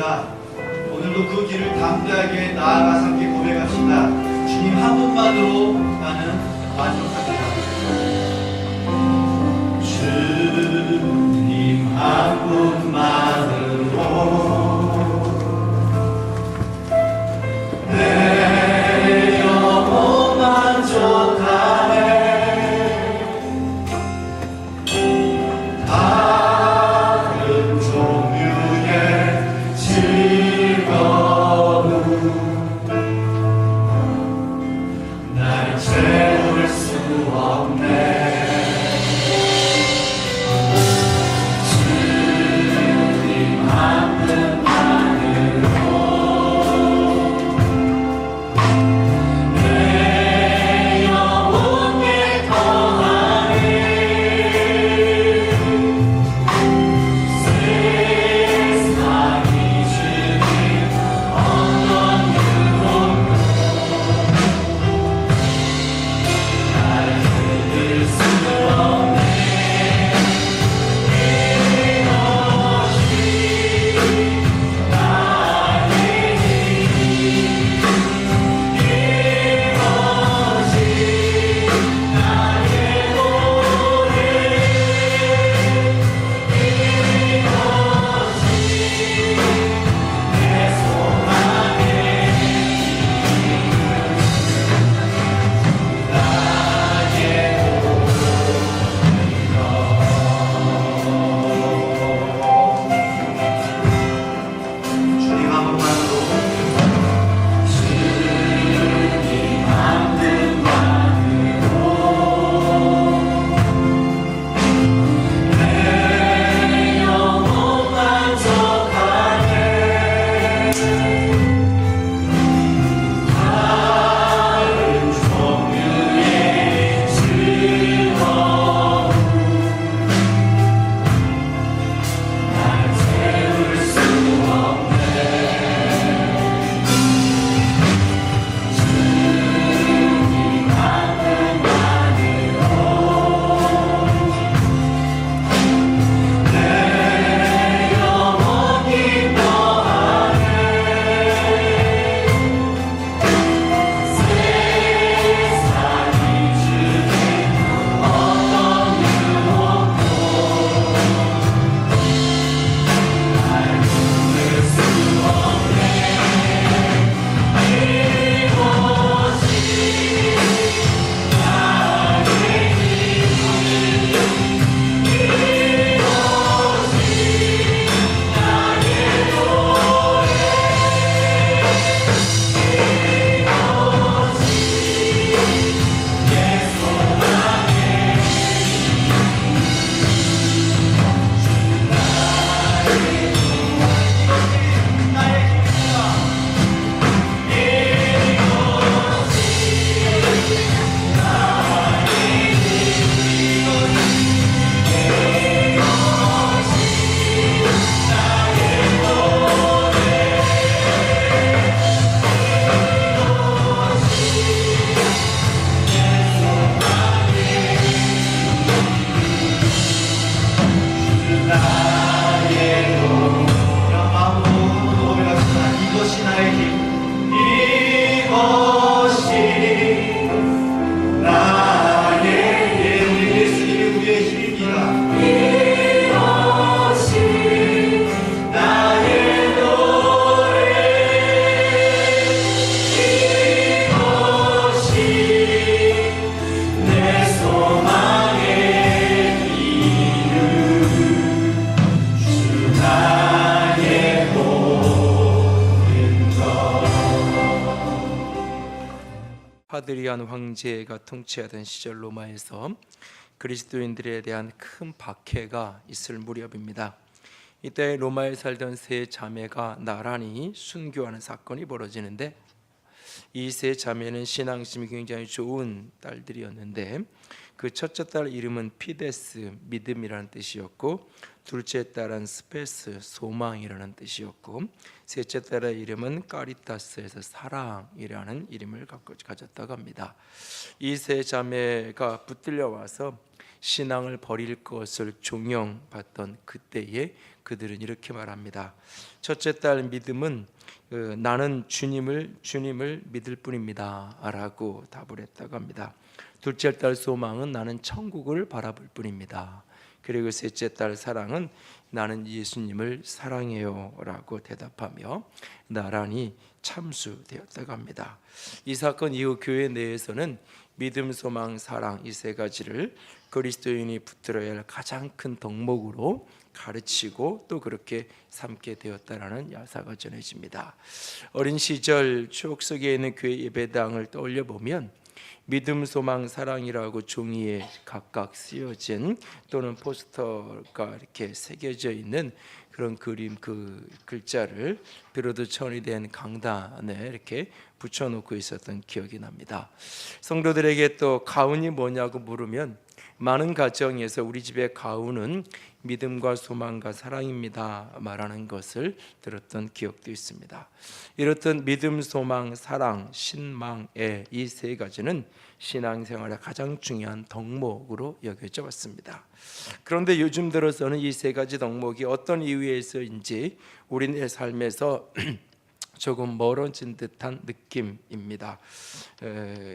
있습니다. 오늘도 그 길을 담대하게 나아가서 함께 고백합시다. 주님 한 분만으로 나는 만족합니다. 주님 한 분만으로 내 영혼 만족하네. 다른 종류의 즐거움 날 채울 수 없네. 하드리안 황제가 통치하던 시절 로마에서 그리스도인들에 대한 큰 박해가 있을 무렵입니다. 이때 로마에 살던 세 자매가 나란히 순교하는 사건이 벌어지는데, 이 세 자매는 신앙심이 굉장히 좋은 딸들이었는데, 그 첫째 딸 이름은 피데스, 믿음이라는 뜻이었고, 둘째 딸은 스페스, 소망이라는 뜻이었고, 셋째 딸의 이름은 까리타스에서 사랑이라는 이름을 가졌다고 합니다. 이 세 자매가 붙들려 와서 신앙을 버릴 것을 종용받던 그때에 그들은 이렇게 말합니다. 첫째 딸 믿음은 나는 주님을 믿을 뿐입니다 라고 답을 했다고 합니다. 둘째 딸 소망은 나는 천국을 바라볼 뿐입니다. 그리고 셋째 딸 사랑은 나는 예수님을 사랑해요 라고 대답하며 나란히 참수되었다고 합니다. 이 사건 이후 교회 내에서는 믿음, 소망, 사랑 이 세 가지를 그리스도인이 붙들어야 할 가장 큰 덕목으로 가르치고 또 그렇게 삼게 되었다라는 야사가 전해집니다. 어린 시절 추억 속에 있는 교회 예배당을 떠올려 보면 믿음, 소망, 사랑이라고 종이에 각각 쓰여진 또는 포스터가 이렇게 새겨져 있는 그런 그림, 그 글자를 비로도 천이 강단에 이렇게 붙여놓고 있었던 기억이 납니다. 성도들에게 또 가훈이 뭐냐고 물으면 많은 가정에서 우리 집의 가훈은 믿음과 소망과 사랑입니다 말하는 것을 들었던 기억도 있습니다. 이렇듯 믿음, 소망, 사랑, 신망의 이 세 가지는 신앙생활의 가장 중요한 덕목으로 여겨져 왔습니다. 그런데 요즘 들어서는 이 세 가지 덕목이 어떤 이유에서인지 우리의 삶에서 조금 멀어진 듯한 느낌입니다.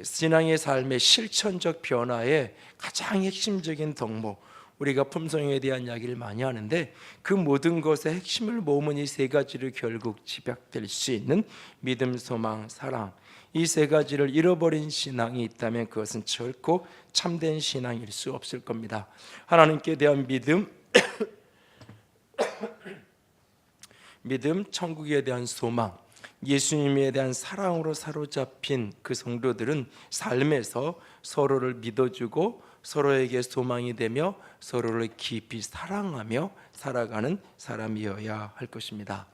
신앙의 삶의 실천적 변화의 가장 핵심적인 덕목, 우리가 품성에 대한 이야기를 많이 하는데 그 모든 것의 핵심을 모으면 이 세 가지를 결국 집약될 수 있는 믿음, 소망, 사랑, 이 세 가지를 잃어버린 신앙이 있다면 그것은 결코 참된 신앙일 수 없을 겁니다. 하나님께 대한 믿음, 천국에 대한 소망, 예수님에 대한 사랑으로 사로잡힌 그 성도들은 삶에서 서로를 믿어주고 서로에게 소망이 되며 서로를 깊이 사랑하며 살아가는 사람이어야 할 것입니다.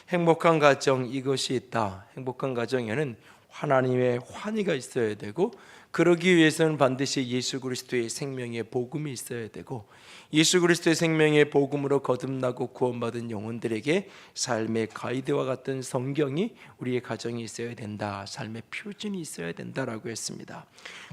행복한 가정, 이것이 있다. 행복한 가정에는 하나님의 환희가 있어야 되고 그러기 위해서는 반드시 예수 그리스도의 생명의 복음이 있어야 되고 예수 그리스도의 생명의 복음으로 거듭나고 구원받은 영혼들에게 삶의 가이드와 같은 성경이 우리의 가정에 있어야 된다. 삶의 표준이 있어야 된다라고 했습니다.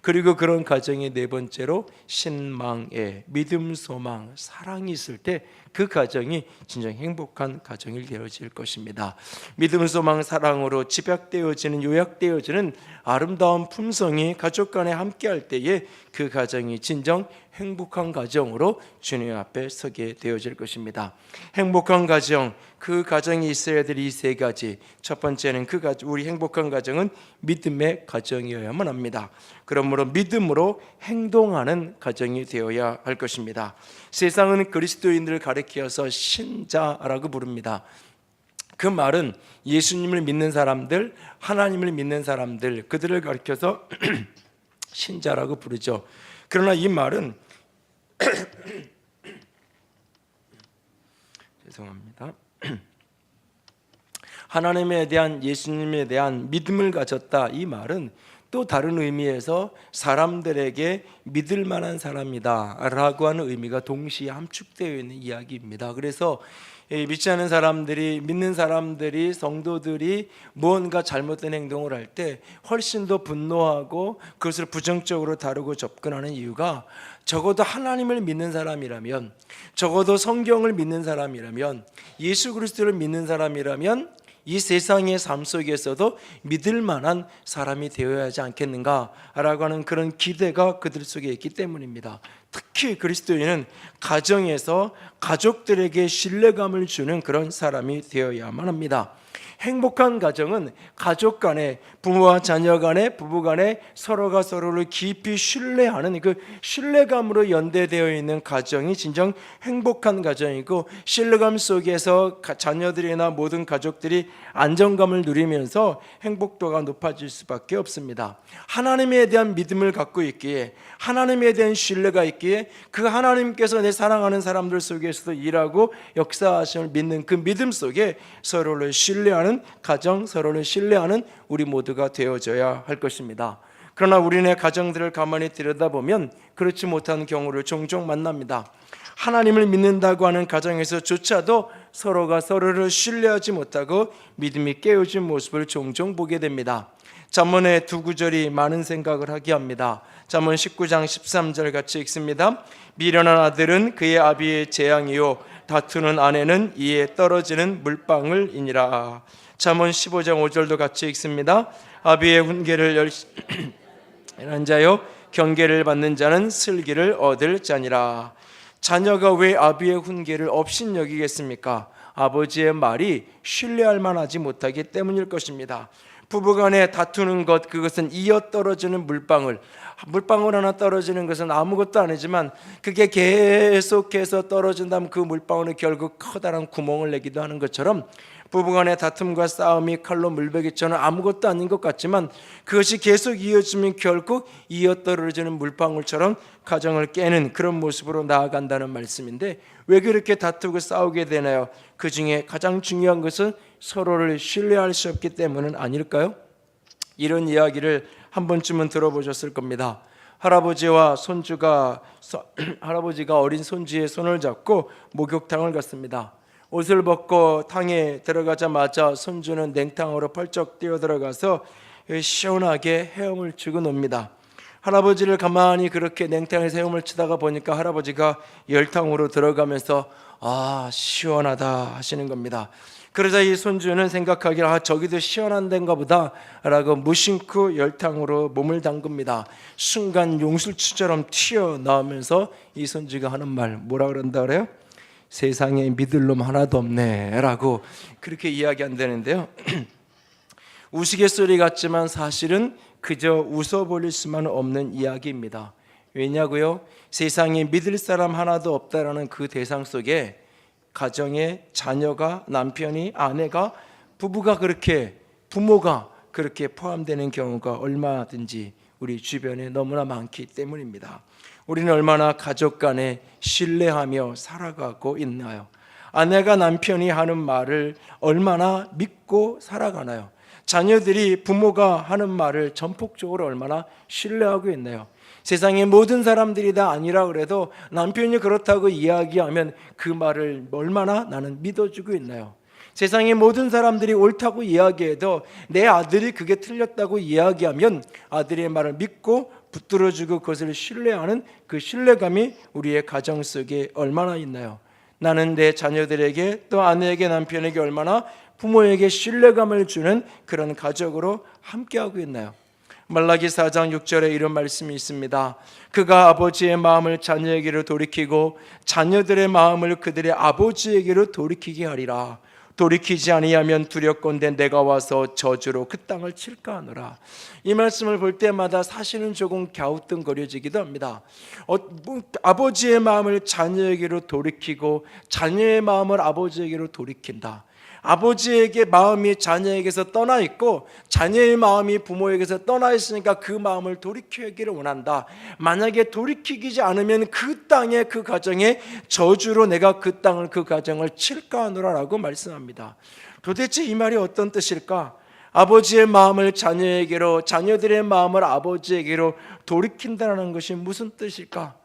그리고 그런 가정의 네 번째로 신망에 믿음, 소망, 사랑이 있을 때 그 가정이 진정 행복한 가정이 되어질 것입니다. 믿음, 소망, 사랑으로 집약되어지는, 요약되어지는 아름다운 품성이 가족 간에 함께할 때에 그 가정이 진정 행복한 가정으로 주님 앞에 서게 되어질 것입니다. 행복한 가정, 그 가정이 있어야 될 이 세 가지. 첫 번째는 우리 행복한 가정은 믿음의 가정이어야만 합니다. 그러므로 믿음으로 행동하는 가정이 되어야 할 것입니다. 세상은 그리스도인들을 가리켜서 신자라고 부릅니다. 그 말은 예수님을 믿는 사람들, 하나님을 믿는 사람들, 그들을 가리켜서 신자라고 부르죠. 그러나 이 말은 죄송합니다. 하나님에 대한, 예수님에 대한 믿음을 가졌다, 이 말은 또 다른 의미에서 사람들에게 믿을 만한 사람이다 라고 하는 의미가 동시에 함축되어 있는 이야기입니다. 그래서 믿지 않는 사람들이, 믿는 사람들이, 성도들이 무언가 잘못된 행동을 할 때 훨씬 더 분노하고 그것을 부정적으로 다루고 접근하는 이유가, 적어도 하나님을 믿는 사람이라면, 적어도 성경을 믿는 사람이라면, 예수 그리스도를 믿는 사람이라면 이 세상의 삶 속에서도 믿을 만한 사람이 되어야 하지 않겠는가라고 하는 그런 기대가 그들 속에 있기 때문입니다. 특히 그리스도인은 가정에서 가족들에게 신뢰감을 주는 그런 사람이 되어야만 합니다. 행복한 가정은 가족 간에, 부모와 자녀 간에, 부부 간에 서로가 서로를 깊이 신뢰하는 그 신뢰감으로 연대되어 있는 가정이 진정 행복한 가정이고, 신뢰감 속에서 자녀들이나 모든 가족들이 안정감을 누리면서 행복도가 높아질 수밖에 없습니다. 하나님에 대한 믿음을 갖고 있기에, 하나님에 대한 신뢰가 있기에, 그 하나님께서 내 사랑하는 사람들 속에서도 일하고 역사하심을 믿는 그 믿음 속에 서로를 신뢰하는 가정, 서로를 신뢰하는 우리 모두가 되어져야 할 것입니다. 그러나 우리네 가정들을 가만히 들여다보면 그렇지 못한 경우를 종종 만납니다. 하나님을 믿는다고 하는 가정에서조차도 서로가 서로를 신뢰하지 못하고 믿음이 깨어진 모습을 종종 보게 됩니다. 잠언의 두 구절이 많은 생각을 하게 합니다. 잠언 19장 13절 같이 읽습니다. 미련한 아들은 그의 아비의 재앙이요 다투는 아내는 이에 떨어지는 물방울이니라. 잠언 15장 5절도 같이 읽습니다. 아비의 훈계를 열심히 한 자요 경계를 받는 자는 슬기를 얻을 자니라. 자녀가 왜 아비의 훈계를 업신여기겠습니까? 아버지의 말이 신뢰할 만하지 못하기 때문일 것입니다. 부부간에 다투는 것, 그것은 이어 떨어지는 물방울 하나 떨어지는 것은 아무것도 아니지만 그게 계속해서 떨어진다면 그 물방울이 결국 커다란 구멍을 내기도 하는 것처럼 부부간의 다툼과 싸움이 칼로 물베기처럼 아무것도 아닌 것 같지만 그것이 계속 이어지면 결국 이어 떨어지는 물방울처럼 가정을 깨는 그런 모습으로 나아간다는 말씀인데, 왜 그렇게 다투고 싸우게 되나요? 그 중에 가장 중요한 것은 서로를 신뢰할 수 없기 때문은 아닐까요? 이런 이야기를 한 번쯤은 들어보셨을 겁니다. 할아버지가 어린 손주의 손을 잡고 목욕탕을 갔습니다. 옷을 벗고 탕에 들어가자마자 손주는 냉탕으로 펄쩍 뛰어들어가서 시원하게 헤엄을 치고 놉니다. 할아버지를 가만히 그렇게 냉탕에서 헤엄을 치다가 보니까 할아버지가 열탕으로 들어가면서 시원하다 하시는 겁니다. 그러자 이 손주는 생각하기를 저기도 시원한 데인가 보다 라고 무심코 열탕으로 몸을 담급니다. 순간 용술치처럼 튀어나오면서 이 손주가 하는 말, 뭐라 그런다 그래요? 세상에 믿을 놈 하나도 없네 라고 그렇게 이야기한다는데요. 우스갯소리 같지만 사실은 그저 웃어버릴 수만 없는 이야기입니다. 왜냐고요? 세상에 믿을 사람 하나도 없다라는 그 대상 속에 가정에 자녀가, 남편이, 아내가, 부모가 그렇게 포함되는 경우가 얼마든지 우리 주변에 너무나 많기 때문입니다. 우리는 얼마나 가족 간에 신뢰하며 살아가고 있나요? 아내가 남편이 하는 말을 얼마나 믿고 살아가나요? 자녀들이 부모가 하는 말을 전폭적으로 얼마나 신뢰하고 있나요? 세상의 모든 사람들이 다 아니라 그래도 남편이 그렇다고 이야기하면 그 말을 얼마나 나는 믿어주고 있나요? 세상의 모든 사람들이 옳다고 이야기해도 내 아들이 그게 틀렸다고 이야기하면 아들의 말을 믿고 붙들어주고 그것을 신뢰하는 그 신뢰감이 우리의 가정 속에 얼마나 있나요? 나는 내 자녀들에게, 또 아내에게, 남편에게 얼마나 부모에게 신뢰감을 주는 그런 가족으로 함께하고 있나요? 말라기 4장 6절에 이런 말씀이 있습니다. 그가 아버지의 마음을 자녀에게로 돌이키고 자녀들의 마음을 그들의 아버지에게로 돌이키게 하리라. 돌이키지 아니하면 두렵건대 내가 와서 저주로 그 땅을 칠까 하노라. 이 말씀을 볼 때마다 사실은 조금 갸우뚱거려지기도 합니다. 아버지의 마음을 자녀에게로 돌이키고 자녀의 마음을 아버지에게로 돌이킨다. 아버지에게 마음이 자녀에게서 떠나 있고 자녀의 마음이 부모에게서 떠나 있으니까 그 마음을 돌이키기를 원한다. 만약에 돌이키지 않으면 그 땅에, 그 가정에 저주로 내가 그 땅을, 그 가정을 칠까 하노라라고 말씀합니다. 도대체 이 말이 어떤 뜻일까? 아버지의 마음을 자녀에게로, 자녀들의 마음을 아버지에게로 돌이킨다는 것이 무슨 뜻일까?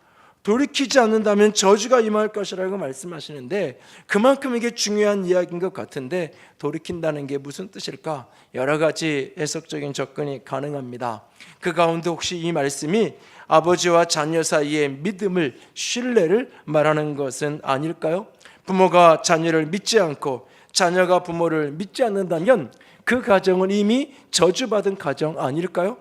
돌이키지 않는다면 저주가 임할 것이라고 말씀하시는데 그만큼 이게 중요한 이야기인 것 같은데, 돌이킨다는 게 무슨 뜻일까? 여러 가지 해석적인 접근이 가능합니다. 그 가운데 혹시 이 말씀이 아버지와 자녀 사이의 믿음을, 신뢰를 말하는 것은 아닐까요? 부모가 자녀를 믿지 않고 자녀가 부모를 믿지 않는다면 그 가정은 이미 저주받은 가정 아닐까요?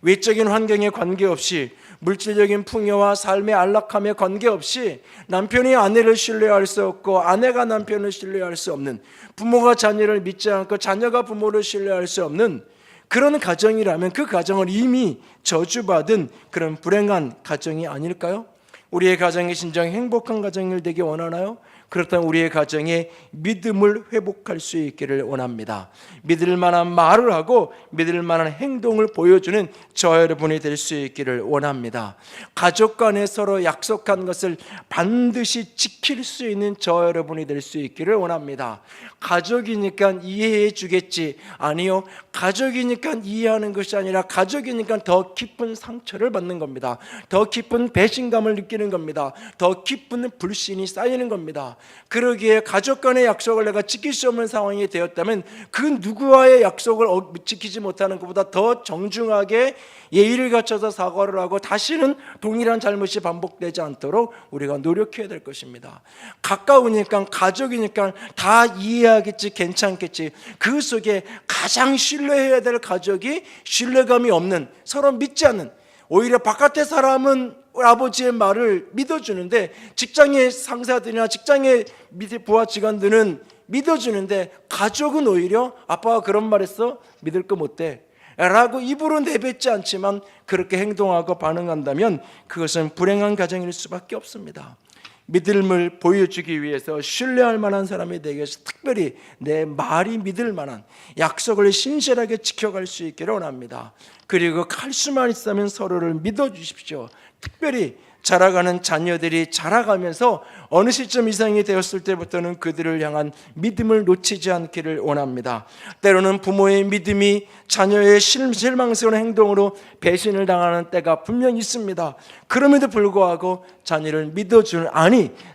외적인 환경에 관계없이, 물질적인 풍요와 삶의 안락함에 관계없이 남편이 아내를 신뢰할 수 없고 아내가 남편을 신뢰할 수 없는, 부모가 자녀를 믿지 않고 자녀가 부모를 신뢰할 수 없는 그런 가정이라면 그 가정은 이미 저주받은 그런 불행한 가정이 아닐까요? 우리의 가정이 진정 행복한 가정이 되기 원하나요? 그렇다면 우리의 가정에 믿음을 회복할 수 있기를 원합니다. 믿을 만한 말을 하고 믿을 만한 행동을 보여주는 저 여러분이 될 수 있기를 원합니다. 가족 간에 서로 약속한 것을 반드시 지킬 수 있는 저 여러분이 될 수 있기를 원합니다. 가족이니까 이해해 주겠지, 아니요, 가족이니까 이해하는 것이 아니라 가족이니까 더 깊은 상처를 받는 겁니다. 더 깊은 배신감을 느끼는 겁니다. 더 깊은 불신이 쌓이는 겁니다. 그러기에 가족 간의 약속을 내가 지킬 수 없는 상황이 되었다면 그 누구와의 약속을 지키지 못하는 것보다 더 정중하게 예의를 갖춰서 사과를 하고 다시는 동일한 잘못이 반복되지 않도록 우리가 노력해야 될 것입니다. 가까우니까, 가족이니까 다 이해하겠지, 괜찮겠지. 그 속에 가장 신뢰해야 될 가족이 신뢰감이 없는, 서로 믿지 않는, 오히려 바깥의 사람은 아버지의 말을 믿어주는데 직장의 상사들이나 직장의 밑에 부하 직원들은 믿어주는데 가족은 오히려 아빠가 그런 말 했어? 믿을 거 못 돼 라고 입으로 내뱉지 않지만 그렇게 행동하고 반응한다면 그것은 불행한 가정일 수밖에 없습니다. 믿음을 보여주기 위해서 신뢰할 만한 사람이 되기 위해서 특별히 내 말이 믿을 만한 약속을 신실하게 지켜갈 수 있기를 원합니다. 그리고 갈 수만 있다면 서로를 믿어주십시오. 특별히 자라가는 자녀들이 자라가면서 어느 시점 이상이 되었을 때부터는 그들을 향한 믿음을 놓치지 않기를 원합니다. 때로는 부모의 믿음이 자녀의 실망스러운 행동으로 배신을 당하는 때가 분명히 있습니다. 그럼에도 불구하고 자녀를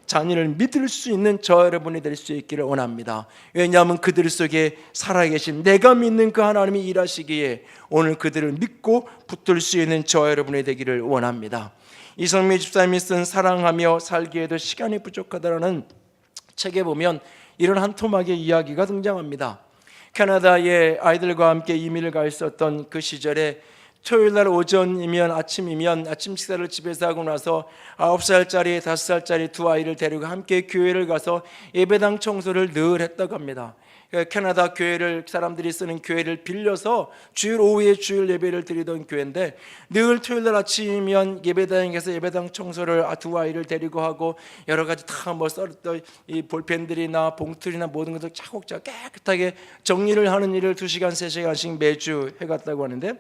자녀를 믿을 수 있는 저 여러분이 될 수 있기를 원합니다. 왜냐하면 그들 속에 살아계신 내가 믿는 그 하나님이 일하시기에 오늘 그들을 믿고 붙들 수 있는 저 여러분이 되기를 원합니다. 이성미 집사님이 쓴 사랑하며 살기에도 시간이 부족하다라는 책에 보면 이런 한 토막의 이야기가 등장합니다. 캐나다에 아이들과 함께 이민을 가 있었던 그 시절에 토요일날 오전이면 아침이면 아침 식사를 집에서 하고 나서 9살짜리 5살짜리 두 아이를 데리고 함께 교회를 가서 예배당 청소를 늘 했다고 합니다. 캐나다 교회를 사람들이 쓰는 교회를 빌려서 주일 오후에 주일 예배를 드리던 교회인데 늘 토요일날 아침이면 예배당에 가서 예배당 청소를 두 아이를 데리고 하고 여러 가지 다뭐 썰었던 이 볼펜들이나 봉투리나 모든 것들 차곡차곡 깨끗하게 정리를 하는 일을 2시간 3시간씩 매주 해갔다고 하는데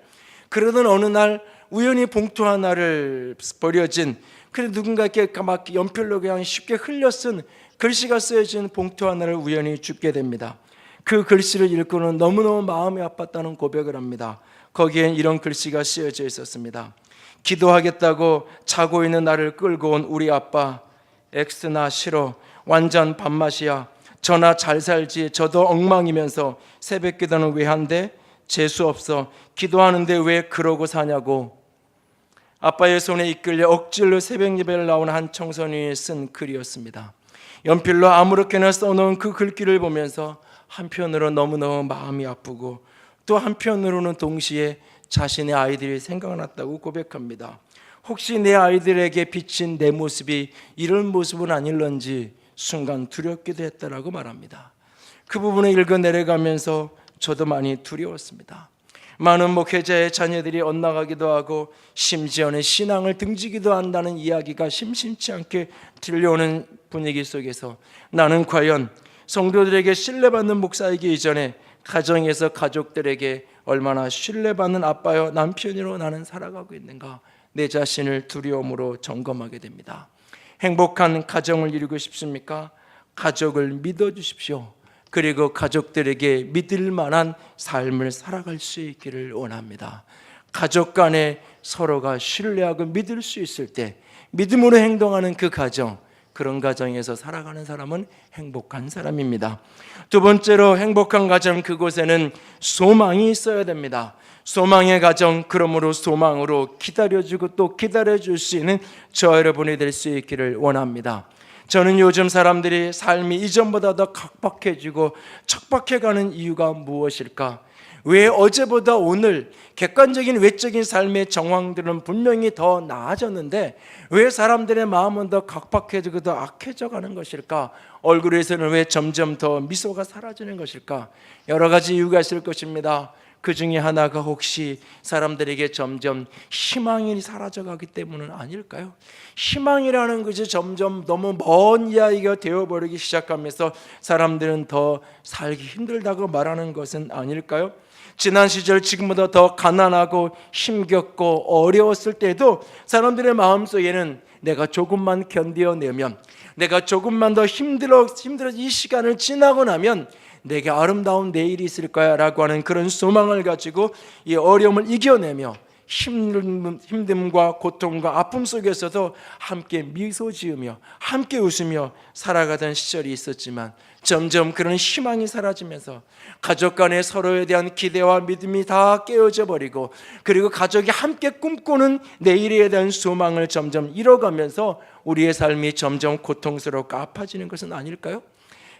그러던 어느 날 우연히 봉투 하나를 버려진 그래 누군가 이렇게 막 연필로 그냥 쉽게 흘려 쓴 글씨가 쓰여진 봉투 하나를 우연히 줍게 됩니다. 그 글씨를 읽고는 너무너무 마음이 아팠다는 고백을 합니다. 거기엔 이런 글씨가 쓰여져 있었습니다. 기도하겠다고 자고 있는 나를 끌고 온 우리 아빠 엑스나 싫어 완전 밥맛이야. 저나 잘 살지 저도 엉망이면서 새벽 기도는 왜 한대? 재수 없어. 기도하는데 왜 그러고 사냐고. 아빠의 손에 이끌려 억지로 새벽 예배를 나오는 한 청소년이 쓴 글이었습니다. 연필로 아무렇게나 써놓은 그 글귀를 보면서 한편으로 너무너무 마음이 아프고 또 한편으로는 동시에 자신의 아이들이 생각났다고 고백합니다. 혹시 내 아이들에게 비친 내 모습이 이런 모습은 아닐런지 순간 두렵기도 했다라고 말합니다. 그 부분을 읽어 내려가면서 저도 많이 두려웠습니다. 많은 목회자의 자녀들이 엇나가기도 하고 심지어는 신앙을 등지기도 한다는 이야기가 심심치 않게 들려오는 분위기 속에서 나는 과연 성도들에게 신뢰받는 목사이기 이전에 가정에서 가족들에게 얼마나 신뢰받는 아빠여 남편으로 나는 살아가고 있는가 내 자신을 두려움으로 점검하게 됩니다. 행복한 가정을 이루고 싶습니까? 가족을 믿어주십시오. 그리고 가족들에게 믿을 만한 삶을 살아갈 수 있기를 원합니다. 가족 간에 서로가 신뢰하고 믿을 수 있을 때 믿음으로 행동하는 그 가정, 그런 가정에서 살아가는 사람은 행복한 사람입니다. 두 번째로 행복한 가정, 그곳에는 소망이 있어야 됩니다. 소망의 가정, 그러므로 소망으로 기다려주고 또 기다려줄 수 있는 저 여러분이 될 수 있기를 원합니다. 저는 요즘 사람들이 삶이 이전보다 더 각박해지고 척박해가는 이유가 무엇일까? 왜 어제보다 오늘 객관적인 외적인 삶의 정황들은 분명히 더 나아졌는데 왜 사람들의 마음은 더 각박해지고 더 악해져 가는 것일까? 얼굴에서는 왜 점점 더 미소가 사라지는 것일까? 여러 가지 이유가 있을 것입니다. 그 중에 하나가 혹시 사람들에게 점점 희망이 사라져가기 때문은 아닐까요? 희망이라는 것이 점점 너무 먼 이야기가 되어버리기 시작하면서 사람들은 더 살기 힘들다고 말하는 것은 아닐까요? 지난 시절 지금보다 더 가난하고 힘겹고 어려웠을 때도 사람들의 마음속에는 내가 조금만 견뎌내면, 내가 조금만 더 힘들어 이 시간을 지나고 나면 내게 아름다운 내일이 있을 거야 라고 하는 그런 소망을 가지고 이 어려움을 이겨내며 힘듦과 고통과 아픔 속에서도 함께 미소 지으며 함께 웃으며 살아가던 시절이 있었지만 점점 그런 희망이 사라지면서 가족 간의 서로에 대한 기대와 믿음이 다 깨어져 버리고, 그리고 가족이 함께 꿈꾸는 내일에 대한 소망을 점점 잃어가면서 우리의 삶이 점점 고통스럽고 아파지는 것은 아닐까요?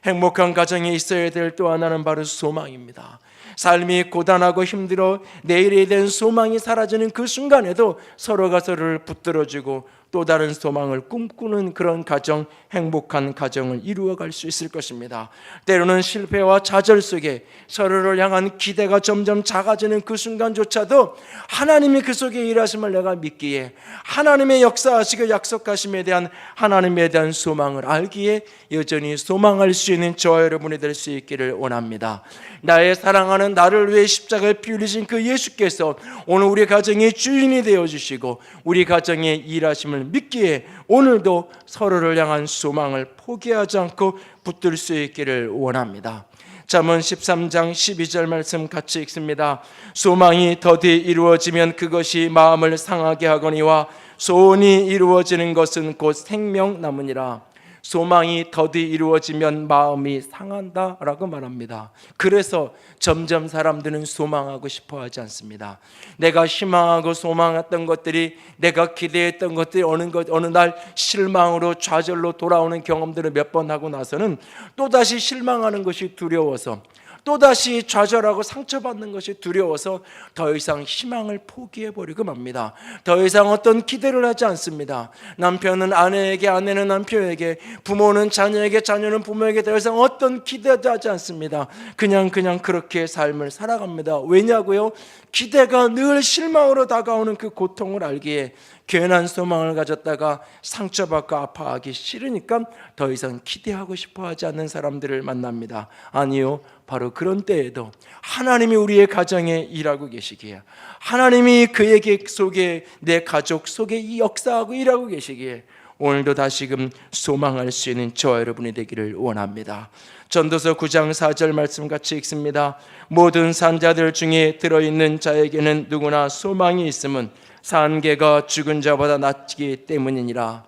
행복한 가정에 있어야 될 또 하나는 바로 소망입니다. 삶이 고단하고 힘들어 내일에 대한 소망이 사라지는 그 순간에도 서로가 서로를 붙들어주고 또 다른 소망을 꿈꾸는 그런 가정, 행복한 가정을 이루어갈 수 있을 것입니다. 때로는 실패와 좌절 속에 서로를 향한 기대가 점점 작아지는 그 순간조차도 하나님이 그 속에 일하심을 내가 믿기에, 하나님의 역사하시고 약속하심에 대한 하나님에 대한 소망을 알기에 여전히 소망할 수 있는 저와 여러분이 될 수 있기를 원합니다. 나의 사랑하는 나를 위해 십자가에 피 흘리신 그 예수께서 오늘 우리 가정의 주인이 되어주시고 우리 가정의 일하심을 믿기에 오늘도 서로를 향한 소망을 포기하지 않고 붙들 수 있기를 원합니다. 잠언 13장 12절 말씀 같이 읽습니다. 소망이 더디 이루어지면 그것이 마음을 상하게 하거니와 소원이 이루어지는 것은 곧 생명나무니라. 소망이 더디 이루어지면 마음이 상한다라고 말합니다. 그래서 점점 사람들은 소망하고 싶어 하지 않습니다. 내가 희망하고 소망했던 것들이, 내가 기대했던 것들이 어느 날 실망으로 좌절로 돌아오는 경험들을 몇 번 하고 나서는 또다시 실망하는 것이 두려워서, 또다시 좌절하고 상처받는 것이 두려워서 더 이상 희망을 포기해버리고 맙니다. 더 이상 어떤 기대를 하지 않습니다. 남편은 아내에게, 아내는 남편에게, 부모는 자녀에게, 자녀는 부모에게 더 이상 어떤 기대도 하지 않습니다. 그냥 그렇게 삶을 살아갑니다. 왜냐고요? 기대가 늘 실망으로 다가오는 그 고통을 알기에 괜한 소망을 가졌다가 상처받고 아파하기 싫으니까 더 이상 기대하고 싶어 하지 않는 사람들을 만납니다. 아니요, 바로 그런 때에도 하나님이 우리의 가정에 일하고 계시기에, 하나님이 그의 계획 속에, 내 가족 속에 이 역사하고 일하고 계시기에 오늘도 다시금 소망할 수 있는 저와 여러분이 되기를 원합니다. 전도서 9장 4절 말씀 같이 읽습니다. 모든 산자들 중에 들어있는 자에게는 누구나 소망이 있음은 산 개가 죽은 자보다 낫기 때문이니라.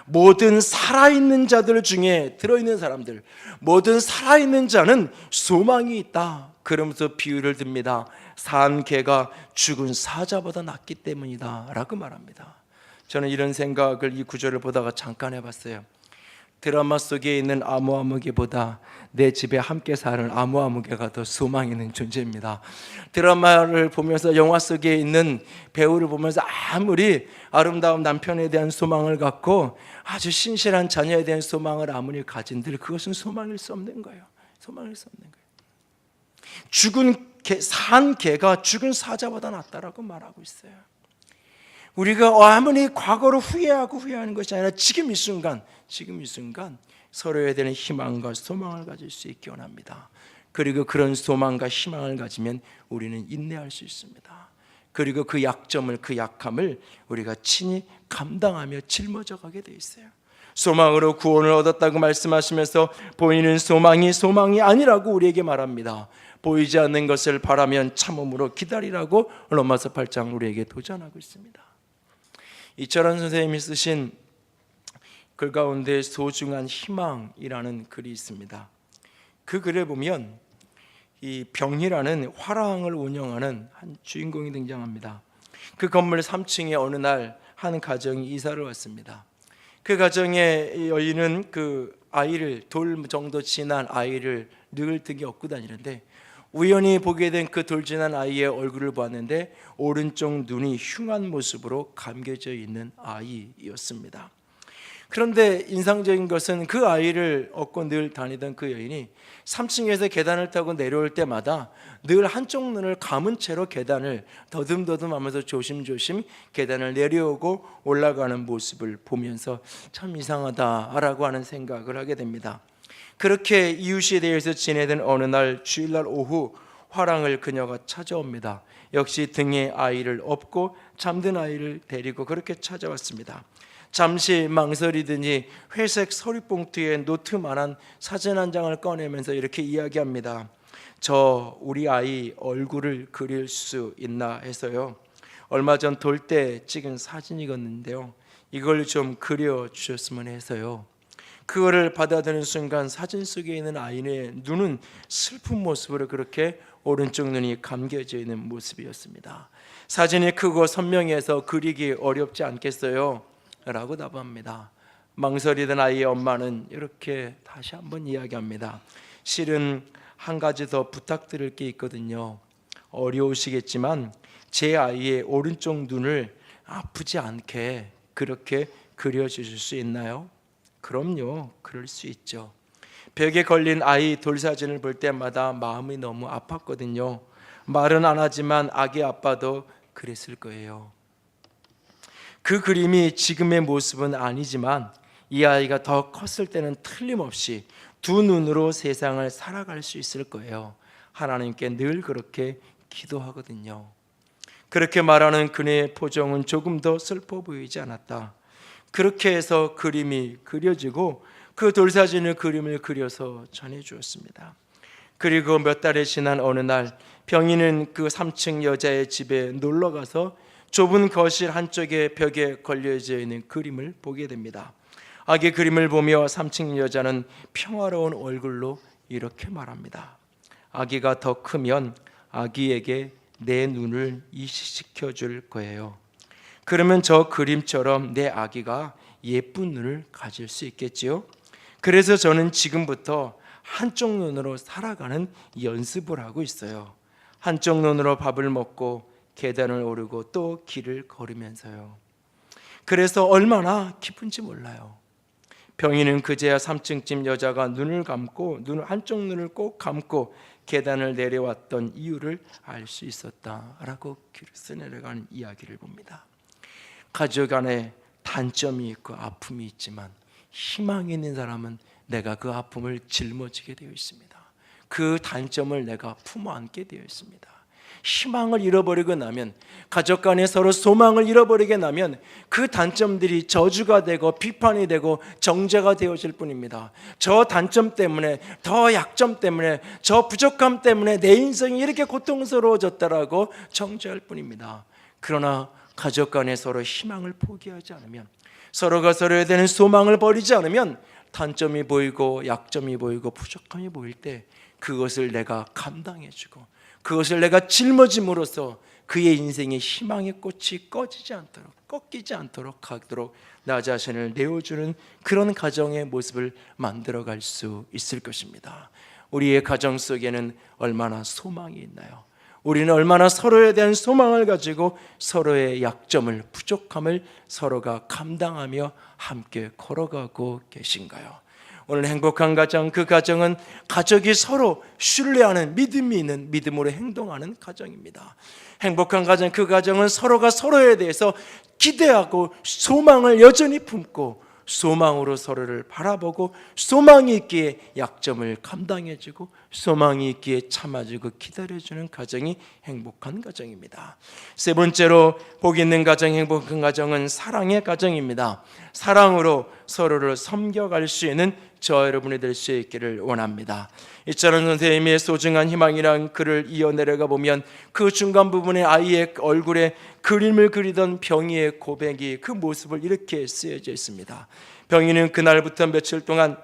모든 살아있는 자들 중에 들어있는 사람들, 모든 살아있는 자는 소망이 있다. 그러면서 비유를 듭니다. 산 개가 죽은 사자보다 낫기 때문이다 라고 말합니다. 저는 이런 생각을 이 구절을 보다가 잠깐 해봤어요. 드라마 속에 있는 아무아무개보다 내 집에 함께 사는 아무아무개가 더 소망 있는 존재입니다. 드라마를 보면서, 영화 속에 있는 배우를 보면서 아무리 아름다운 남편에 대한 소망을 갖고 아주 신실한 자녀에 대한 소망을 아무리 가진들 그것은 소망일 수 없는 거예요. 소망일 수 없는 거예요. 죽은 개, 산 개가 죽은 사자보다 낫다라고 말하고 있어요. 우리가 아무리 과거로 후회하는 것이 아니라 지금 이 순간 서로에 대한 희망과 소망을 가질 수 있기 원합니다. 그리고 그런 소망과 희망을 가지면 우리는 인내할 수 있습니다. 그리고 그 약점을, 그 약함을 우리가 친히 감당하며 짊어져 가게 돼 있어요. 소망으로 구원을 얻었다고 말씀하시면서 보이는 소망이 아니라고 우리에게 말합니다. 보이지 않는 것을 바라면 참음으로 기다리라고 로마서 8장 우리에게 도전하고 있습니다. 이철환 선생님이 쓰신 글 가운데 소중한 희망이라는 글이 있습니다. 그 글에 보면 이 병희라는 화랑을 운영하는 한 주인공이 등장합니다. 그 건물 3층에 어느 날 한 가정이 이사를 왔습니다. 그 가정의 여인은 그 아이를, 돌 정도 지난 아이를 늘 등에 업고 다니는데 우연히 보게 된 그 돌 지난 아이의 얼굴을 보았는데 오른쪽 눈이 흉한 모습으로 감겨져 있는 아이였습니다. 그런데 인상적인 것은 그 아이를 업고 늘 다니던 그 여인이 3층에서 계단을 타고 내려올 때마다 늘 한쪽 눈을 감은 채로 계단을 더듬더듬 하면서 조심조심 계단을 내려오고 올라가는 모습을 보면서 참 이상하다라고 하는 생각을 하게 됩니다. 그렇게 이웃에 대해서 지내던 어느 날 주일날 오후 화랑을 그녀가 찾아옵니다. 역시 등에 아이를 업고 잠든 아이를 데리고 그렇게 찾아왔습니다. 잠시 망설이더니 회색 서류봉투에 노트만한 사진 한 장을 꺼내면서 이렇게 이야기합니다. 저 우리 아이 얼굴을 그릴 수 있나 해서요. 얼마 전 돌 때 찍은 사진이었는데요. 이걸 좀 그려주셨으면 해서요. 그거를 받아들이는 순간 사진 속에 있는 아이의 눈은 슬픈 모습으로 그렇게 오른쪽 눈이 감겨져 있는 모습이었습니다. 사진이 크고 선명해서 그리기 어렵지 않겠어요? 라고 답합니다. 망설이던 아이의 엄마는 이렇게 다시 한번 이야기합니다. 실은 한 가지 더 부탁드릴 게 있거든요. 어려우시겠지만 제 아이의 오른쪽 눈을 아프지 않게 그렇게 그려주실 수 있나요? 그럼요, 그럴 수 있죠. 벽에 걸린 아이 돌사진을 볼 때마다 마음이 너무 아팠거든요. 말은 안 하지만 아기 아빠도 그랬을 거예요. 그 그림이 지금의 모습은 아니지만 이 아이가 더 컸을 때는 틀림없이 두 눈으로 세상을 살아갈 수 있을 거예요. 하나님께 늘 그렇게 기도하거든요. 그렇게 말하는 그녀의 표정은 조금 더 슬퍼 보이지 않았다. 그렇게 해서 그림이 그려지고 그 돌사진을 그림을 그려서 전해주었습니다. 그리고 몇 달이 지난 어느 날 병인은 그 3층 여자의 집에 놀러가서 좁은 거실 한쪽에 벽에 걸려져 있는 그림을 보게 됩니다. 아기 그림을 보며 3층 여자는 평화로운 얼굴로 이렇게 말합니다. 아기가 더 크면 아기에게 내 눈을 이식시켜 줄 거예요. 그러면 저 그림처럼 내 아기가 예쁜 눈을 가질 수 있겠지요. 그래서 저는 지금부터 한쪽 눈으로 살아가는 연습을 하고 있어요. 한쪽 눈으로 밥을 먹고 계단을 오르고 또 길을 걸으면서요. 그래서 얼마나 기쁜지 몰라요. 병인은 그제야 3층집 여자가 눈을 감고 한쪽 눈을 꼭 감고 계단을 내려왔던 이유를 알 수 있었다라고 써내려가는 이야기를 봅니다. 가족 안에 단점이 있고 아픔이 있지만 희망이 있는 사람은 내가 그 아픔을 짊어지게 되어 있습니다. 그 단점을 내가 품어 안게 되어 있습니다. 희망을 잃어버리고 나면, 가족 간에 서로 소망을 잃어버리게 나면 그 단점들이 저주가 되고 비판이 되고 정죄가 되어질 뿐입니다. 저 단점 때문에, 더 약점 때문에, 저 부족함 때문에 내 인생이 이렇게 고통스러워졌다라고 정죄할 뿐입니다. 그러나 가족 간에 서로 희망을 포기하지 않으면, 서로가 서로에 대한 소망을 버리지 않으면 단점이 보이고 약점이 보이고 부족함이 보일 때 그것을 내가 감당해주고 그것을 내가 짊어짐으로써 그의 인생의 희망의 꽃이 꺼지지 않도록, 꺾이지 않도록 하도록 나 자신을 내어주는 그런 가정의 모습을 만들어갈 수 있을 것입니다. 우리의 가정 속에는 얼마나 소망이 있나요? 우리는 얼마나 서로에 대한 소망을 가지고 서로의 약점을, 부족함을 서로가 감당하며 함께 걸어가고 계신가요? 오늘 행복한 가정, 그 가정은 가족이 서로 신뢰하는, 믿음이 있는, 믿음으로 행동하는 가정입니다. 행복한 가정, 그 가정은 서로가 서로에 대해서 기대하고 소망을 여전히 품고 소망으로 서로를 바라보고 소망이 있기에 약점을 감당해주고 소망이 있기에 참아주고 기다려주는 가정이 행복한 가정입니다. 세 번째로 복 있는 가정, 행복한 가정은 사랑의 가정입니다. 사랑으로 서로를 섬겨갈 수 있는 저 여러분이 될 수 있기를 원합니다. 이철원 선생님의 소중한 희망이란 글을 이어 내려가 보면 그 중간 부분에 아이의 얼굴에 그림을 그리던 병이의 고백이 그 모습을 이렇게 쓰여져 있습니다. 병이는 그날부터 며칠 동안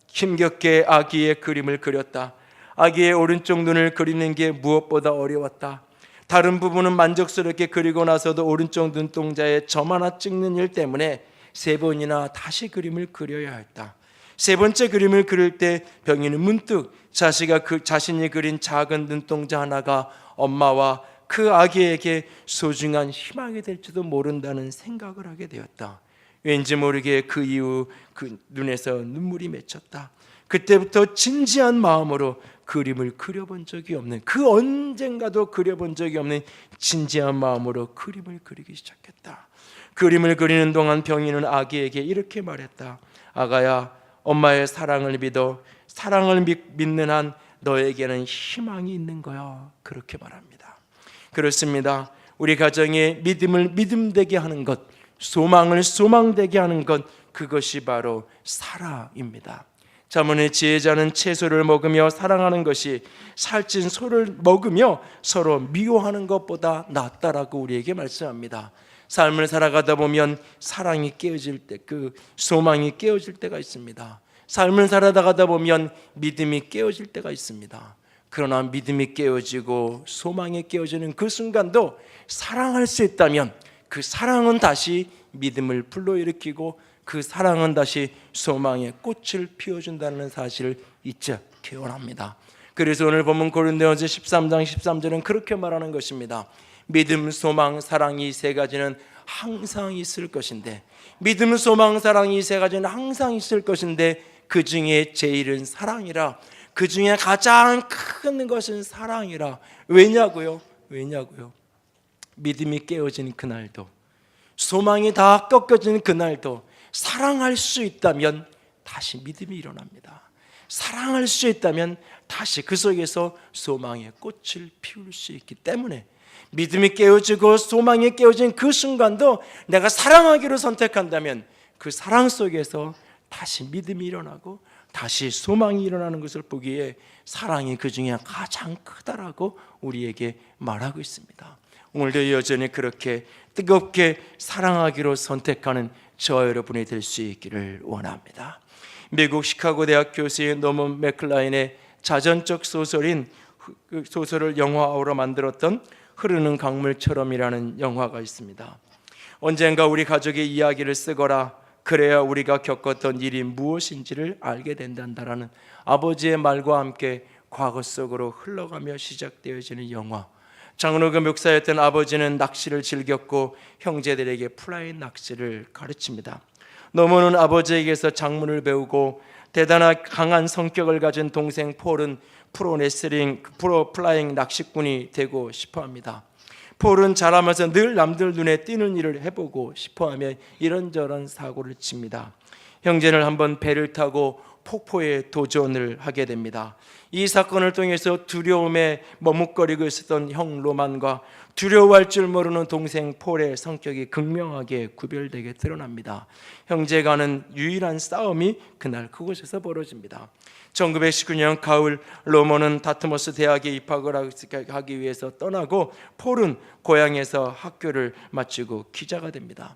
힘겹게 아기의 그림을 그렸다. 아기의 오른쪽 눈을 그리는 게 무엇보다 어려웠다. 다른 부분은 만족스럽게 그리고 나서도 오른쪽 눈동자에 점 하나 찍는 일 때문에 3번이나 다시 그림을 그려야 했다. 세 번째 그림을 그릴 때 병인은 문득 자신이 그린 작은 눈동자 하나가 엄마와 그 아기에게 소중한 희망이 될지도 모른다는 생각을 하게 되었다. 왠지 모르게 그 이후 그 눈에서 눈물이 맺혔다. 그때부터 진지한 마음으로 그림을 그려본 적이 없는, 그 언젠가도 그려본 적이 없는 진지한 마음으로 그림을 그리기 시작했다. 그림을 그리는 동안 병인은 아기에게 이렇게 말했다. 아가야, 엄마의 사랑을 믿어. 사랑을 믿는 한 너에게는 희망이 있는 거야. 그렇게 말합니다. 그렇습니다. 우리 가정에 믿음을 믿음되게 하는 것, 소망을 소망되게 하는 것, 그것이 바로 사랑입니다. 자문의 지혜자는 채소를 먹으며 사랑하는 것이 살찐 소를 먹으며 서로 미워하는 것보다 낫다라고 우리에게 말씀합니다. 삶을 살아가다 보면 사랑이 깨어질 때, 그 소망이 깨어질 때가 있습니다. 삶을 살아가다 보면 믿음이 깨어질 때가 있습니다. 그러나 믿음이 깨어지고 소망이 깨어지는 그 순간도 사랑할 수 있다면 그 사랑은 다시 믿음을 불러일으키고 그 사랑은 다시 소망의 꽃을 피워준다는 사실을 잊지 않기 원합니다. 그래서 오늘 본문 고린도전서 13장 13절은 그렇게 말하는 것입니다. 믿음, 소망, 사랑이 이 세 가지는 항상 있을 것인데, 믿음, 소망, 사랑이 이 세 가지는 항상 있을 것인데 그 중에 제일은 사랑이라. 그 중에 가장 큰 것은 사랑이라. 왜냐고요? 믿음이 깨어진 그날도, 소망이 다 꺾여진 그날도 사랑할 수 있다면 다시 믿음이 일어납니다. 사랑할 수 있다면 다시 그 속에서 소망의 꽃을 피울 수 있기 때문에 믿음이 깨어지고 소망이 깨어진 그 순간도 내가 사랑하기로 선택한다면 그 사랑 속에서 다시 믿음이 일어나고 다시 소망이 일어나는 것을 보기에 사랑이 그 중에 가장 크다라고 우리에게 말하고 있습니다. 오늘도 여전히 그렇게 뜨겁게 사랑하기로 선택하는 저와 여러분이 될 수 있기를 원합니다. 미국 시카고 대학 교수인 노먼 맥클라인의 자전적 소설인 그 소설을 영화로 만들었던 흐르는 강물처럼이라는 영화가 있습니다. 언젠가 우리 가족의 이야기를 쓰거라, 그래야 우리가 겪었던 일이 무엇인지를 알게 된단다라는 아버지의 말과 함께 과거 속으로 흘러가며 시작되어지는 영화. 장로교 목사였던 아버지는 낚시를 즐겼고 형제들에게 플라이 낚시를 가르칩니다. 노먼은 아버지에게서 작문을 배우고 대단한 강한 성격을 가진 동생 폴은 프로 플라잉 낚시꾼이 되고 싶어합니다. 폴은 자라면서 늘 남들 눈에 띄는 일을 해보고 싶어하며 이런저런 사고를 칩니다. 형제는 한번 배를 타고 폭포에 도전을 하게 됩니다. 이 사건을 통해서 두려움에 머뭇거리고 있었던 형 로만과 두려워할 줄 모르는 동생 폴의 성격이 극명하게 구별되게 드러납니다. 형제 간의 유일한 싸움이 그날 그곳에서 벌어집니다. 1919년 가을, 로먼은 다트머스 대학에 입학을 하기 위해서 떠나고 폴은 고향에서 학교를 마치고 기자가 됩니다.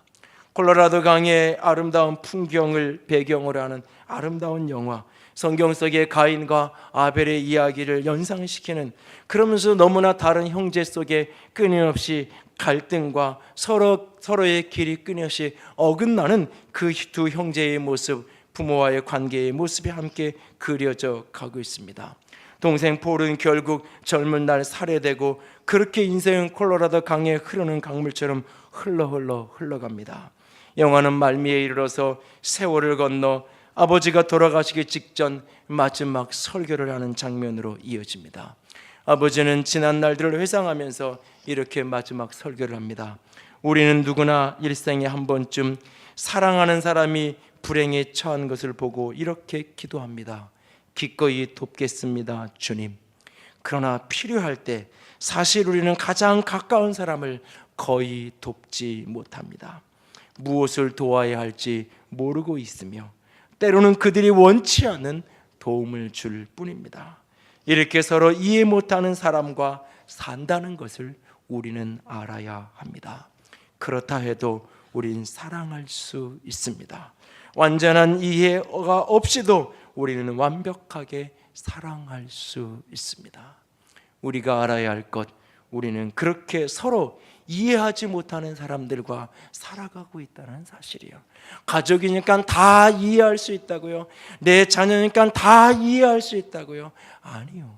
콜로라도 강의 아름다운 풍경을 배경으로 하는 아름다운 영화, 성경 속의 가인과 아벨의 이야기를 연상시키는, 그러면서 너무나 다른 형제 속에 끊임없이 갈등과 서로의 길이 끊임없이 어긋나는 그 두 형제의 모습, 부모와의 관계의 모습이 함께 그려져 가고 있습니다. 동생 폴은 결국 젊은 날 살해되고 그렇게 인생은 콜로라도 강에 흐르는 강물처럼 흘러갑니다. 영화는 말미에 이르러서 세월을 건너 아버지가 돌아가시기 직전 마지막 설교를 하는 장면으로 이어집니다. 아버지는 지난 날들을 회상하면서 이렇게 마지막 설교를 합니다. 우리는 누구나 일생에 한 번쯤 사랑하는 사람이 불행에 처한 것을 보고 이렇게 기도합니다. 기꺼이 돕겠습니다, 주님. 그러나 필요할 때 사실 우리는 가장 가까운 사람을 거의 돕지 못합니다. 무엇을 도와야 할지 모르고 있으며 때로는 그들이 원치 않는 도움을 줄 뿐입니다. 이렇게 서로 이해 못하는 사람과 산다는 것을 우리는 알아야 합니다. 그렇다 해도 우린 사랑할 수 있습니다. 완전한 이해가 없이도 우리는 완벽하게 사랑할 수 있습니다. 우리가 알아야 할 것, 우리는 그렇게 서로 이해하지 못하는 사람들과 살아가고 있다는 사실이요. 가족이니까 다 이해할 수 있다고요? 내 자녀니까 다 이해할 수 있다고요? 아니요.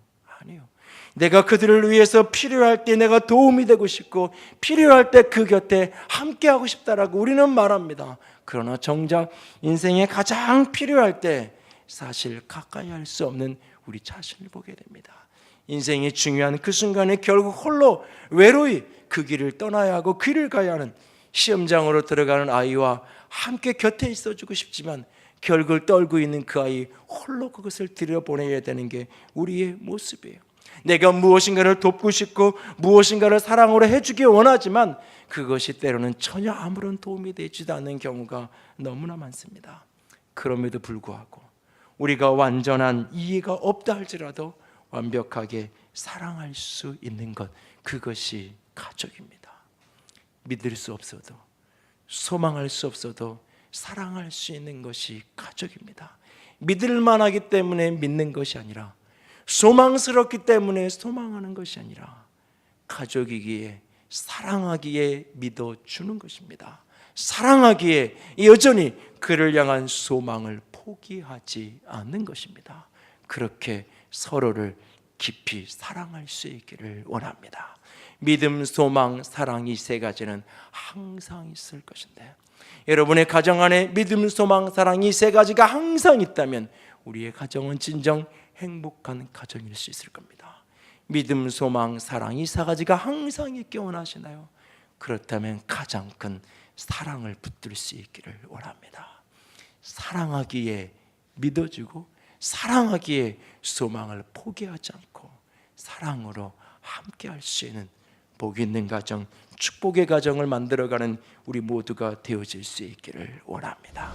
내가 그들을 위해서 필요할 때 내가 도움이 되고 싶고 필요할 때 그 곁에 함께하고 싶다라고 우리는 말합니다. 그러나 정작 인생에 가장 필요할 때 사실 가까이 할 수 없는 우리 자신을 보게 됩니다. 인생이 중요한 그 순간에 결국 홀로 외로이 그 길을 떠나야 하고 길을 가야 하는, 시험장으로 들어가는 아이와 함께 곁에 있어주고 싶지만 결국을 떨고 있는 그 아이 홀로 그것을 들여보내야 되는 게 우리의 모습이에요. 내가 무엇인가를 돕고 싶고 무엇인가를 사랑으로 해주기 원하지만 그것이 때로는 전혀 아무런 도움이 되지도 않는 경우가 너무나 많습니다. 그럼에도 불구하고 우리가 완전한 이해가 없다 할지라도 완벽하게 사랑할 수 있는 것, 그것이 가족입니다. 믿을 수 없어도, 소망할 수 없어도 사랑할 수 있는 것이 가족입니다. 믿을 만하기 때문에 믿는 것이 아니라, 소망스럽기 때문에 소망하는 것이 아니라, 가족이기에 사랑하기에 믿어주는 것입니다. 사랑하기에 여전히 그를 향한 소망을 포기하지 않는 것입니다. 그렇게 서로를 깊이 사랑할 수 있기를 원합니다. 믿음, 소망, 사랑, 이 세 가지는 항상 있을 것인데, 여러분의 가정 안에 믿음, 소망, 사랑, 이 세 가지가 항상 있다면 우리의 가정은 진정 행복한 가정일 수 있을 겁니다. 믿음, 소망, 사랑, 이 세 가지가 항상 있기 원하시나요? 그렇다면 가장 큰 사랑을 붙들 수 있기를 원합니다. 사랑하기에 믿어주고, 사랑하기에 소망을 포기하지 않고, 사랑으로 함께 할 수 있는 복 있는 가정, 축복의 가정을 만들어가는 우리 모두가 되어질 수 있기를 원합니다.